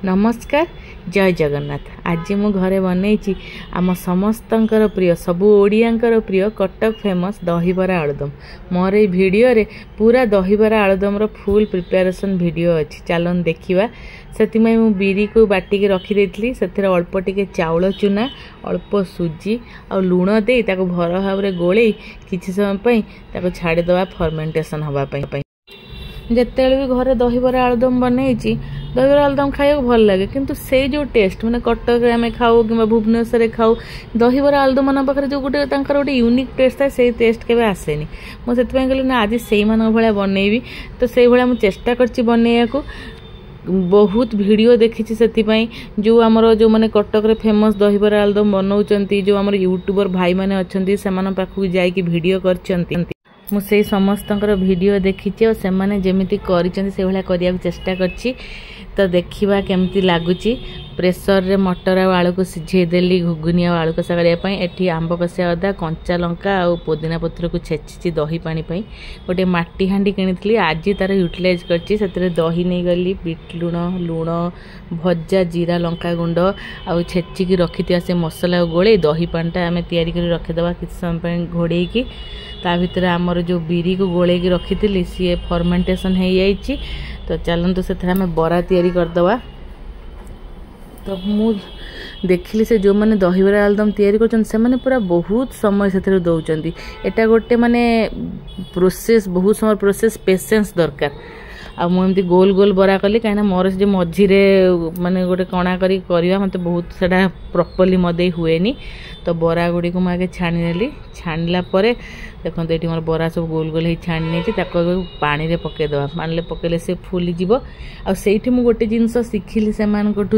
नमस्कार जय जगन्नाथ। आज मु घरे बनई आम समस्तंकर प्रिय सबू ओडियांकर प्रिय कटक फेमस दहीबरा आलुदम। मोर ये वीडियो रे पूरा दहीबरा आलुदम रो फुल प्रिपरेशन वीडियो अच्छी चलन देखा। से मु बिरी को बाटिक रखी से अल्प टिके चाउल चूना अल्प सुजी और लुण दे भर भाव में गोले किसी समय छाड़ीदे फर्मेंटेशन हाँपाई। जिते भी घरे दहीबरा आलुदम बनई दहीबरा आलुदम खाया भल लगे किंतु से जो टेस्ट माने कटक आम खाऊ कि भुवनेश्वर खाऊ दहीबरा आलुदम मान पाखे जो गोटे यूनिक टेस्ट थाए से टेस्ट केवे आसेनी। मुझे कहली ना आज से भाया बनईबी तो से भाया चेष्टा करछि बनैया को। बहुत वीडियो देखी से जो आमर जो मैंने कटक रे फेमस दहीबरा आलुदम बनाउछंती जो आमर यूट्यूबर भाई माने अछंती सेमान पाखु जाइकी वीडियो करछंती मुझे समस्तंकर वीडियो देखी और से माने जेमिति करिसेंती से भला करिया चेष्टा करछि। तो देखिबा केमती लागुची। प्रेसर रे मटर आ आलू को सिझे देली घुगुनी आ आलू कषा करिया पई। एठी आंब कषा अदा कंचा लंका आ पुदीना पत्र को छेचिची दही पानी पई। गोटे माटी हांडी किनितली आज तार यूटिलाइज करछि। सेतरे दही नै गली बीट लुण लुण भजा जीरा लंका गुंड आ छेचिकी रखिथिया से मसला गोळे दही पानीटा आमे तयारी करी रखि देबा किछ समय पई घोड़ेई की। ता भितर आमर जो बिरी को गोळे की रखिथिली सी फर्मेंटेशन हे जाईची। तो चलंतु से आम बरा तैयारी करदवा। तो मु देखिली से जो मैंने दहीबरा आलुदम तैयारी करछन से माने पूरा बहुत समय से दौरान एटा गोटे माने प्रोसेस बहुत समय प्रोसेस पेशेंस दरकार। आ मुझे गोल गोल बरा कली कहीं मोर से मझीरे माने गोटे कणा करी करवा मत बहुत सेटा प्रॉपर्ली मदे हुए नी। तो बरा गुड़ी को मुझे छाणी नेली। छाणला परे देखो ये मोर बरा सब गोल गोल ही छाणी नहीं पानी रे पकेदेवा। पानी पकेले से फुली जीव। आ सेठी मु गोटे जिनस शिखिली से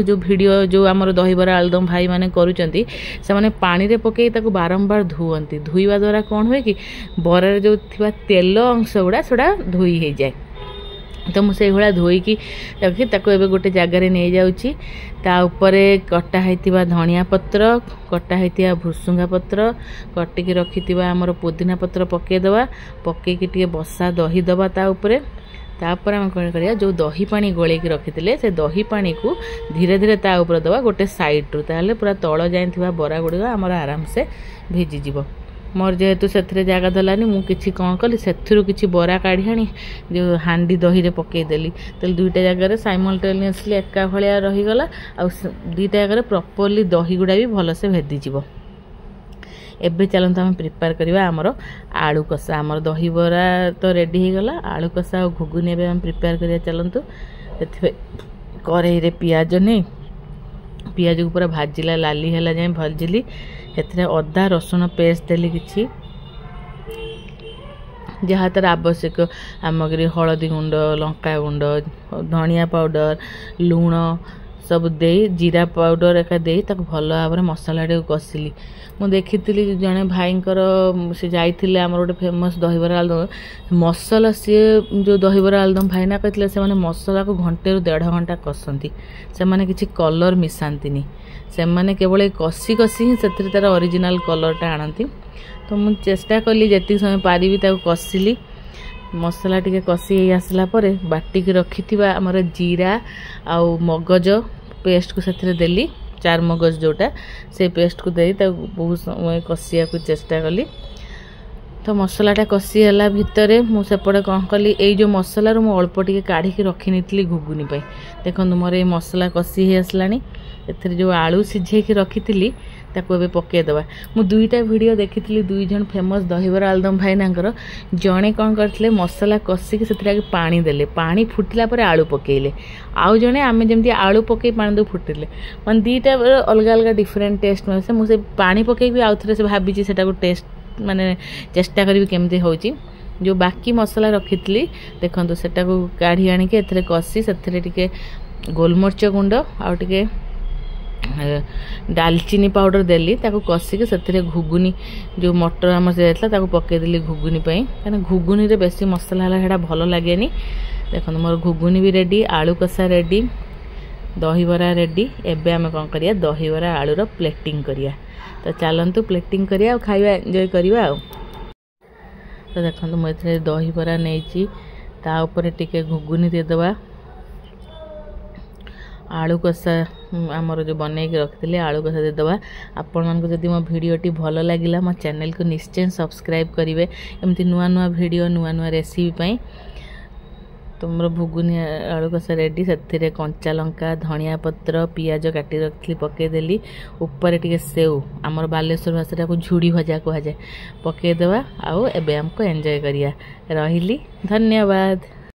जो वीडियो जो आमर दहीबरा आलुदम भाई माने करूचंती से माने पानी रे पके ताको बारंबार धुवंती। धुईवा द्वारा कौन हुए कि बरा जो थिबा तेल अंश गुड़ा सेटा धोई हो जाए। तो मुझे भाया धोईकी रखी एबे गोटे जगार नहीं जाऊँगी। ता उपरे कटा होइतिबा धनिया पत्र कटा होइतिबा भुसुंगा पत्र कटिकी रखितिबा हमर पुदीना पत्र पकेदेवा। पकेकी टिके बसा दही दबा ता उपरे। तापर आम कौन करिया जो दही पानी गोलेकी रखिथिले से दही पानी को धीरे धीरे ता ऊपर दबा गोटे साइड रु ताले पूरा तळ जाइथिबा बरा गुडी हमर आराम से भिजी जीवो। मोर जेहेतु से जगह दलानी मु किछि कौन कली से किछि बरा काढ़ी आनी जो हांडी दही रे पकेदेली। तो दुईटा जगह साइमल्टेनियसली एका भलिया रहीगला आ दुईटा जगह प्रॉपर्ली दही गुड़ा भी भल से भेदी जीवो। एबे चलते आम प्रिपेयर करवा आमर आलू कषा। आमर दहीबरा तो रेडी हो गला। आलू कषा और घुगुनी एबे आम प्रिपेयर करिया चलतु। कढ़ई रे पियाज नहीं पियाज को पूरा भाजिला लाली है जाए भाजिली। एथिरे अदा रसुण पेस्ट देली किछि जहाँ तार आवश्यक सामग्री हलदी गुंड लंका गुंड धनिया पाउडर लुण सब दे जीरा पाउडर एका दे भल भाव मसला टे कषिली। मु देखी जड़े भाई से जाइए आमर गोटे फेमस दहीबरा आलुदम मसला सी जो दहीबरा आलुदम भाई ना कहते से मसला को घंटे रु 1.5 घंटा कसती। से माने किछि कलर मिसांतीनी से माने केवल कषि कषि ही से तार ओरिजिनल कलरटा आणती। तो मु चेष्टा कली जेति समय पारिबी ताको कषिली। मसला टिके कषि आसला परे बाटिकी रखिथिबा हमर जीरा आउ मगज पेस्ट को सेथिरे देली। 4 मगज जोटा से पेस्ट को दे बहुत समय कषिया को चेष्टा कली। तो मसलाटा कषि है भितर मुझे कौन कली ये जो मसलार मु अल्प टिके काढ़ी रखी नी घुगुनी पे। देखो मोर ये मसला कषि हो आसलानी। एथिरे जो आलू सिझेकी रखी ताको एबे पकेदेवा। मु दुईटा वीडियो देखी दुई जन फेमस दहीबरा आलुदम भाई नांकर जड़े कौन करते मसला कषिकी से पानी देले पानी फुटिला पर आलू पकेले। आउ जड़े आम जमी आलू पकई पानी दे फुटिले मैं दुईटा अलग अलग डिफरेंट टेस्ट मैं मुझे पानी पकई आउ थे से भाभी से टेस्ट माने चेष्टा करी केमती होची। जो बाकी मसला रखी देखो से काढ़ी आणिके एथरे कषि से गोलमरिच गुंड आउ टिके दालचीनी पाउडर देली ताको कषिकी से घुगुनी जो मटर आम से पकईदेली घुगुनी कहीं घुगुनी रे बेसी मसला है भल लगे। देखो मोर घुगुनी भी रेडी आलू कषा रेडी दहीबरा रेडी। एबे आम कौन करिया दहीबरा आलूर प्लेटिंग करिया। तो चलतु प्लेटिंग करिया खाଇବା एंजॉय करिया। तो देखो मुझे दहीबरा नहीं ता ऊपर टिके घुगुनी देदेवा आलू कषा आमर जो बनई रखी आलू कषा देदेबा। आपण मानक जदि मो भिडियोटी भल लगिला मो चैनल को निश्चय सब्सक्राइब करेंगे एमती नुआ नुआ भिडियो नुआ नुआ रेसिपी। तुमर भुगुनी आलू कषा रेडी। से कंचा लंका धनिया पत्र पियाज काटी रखी पकईदेली ऊपर टे सेव आमर बालेश्वर भाषा को झुड़ी भजा कहुए पकईदेवा। आउ एबे हमको एंजॉय करिया। रहिली धन्यवाद।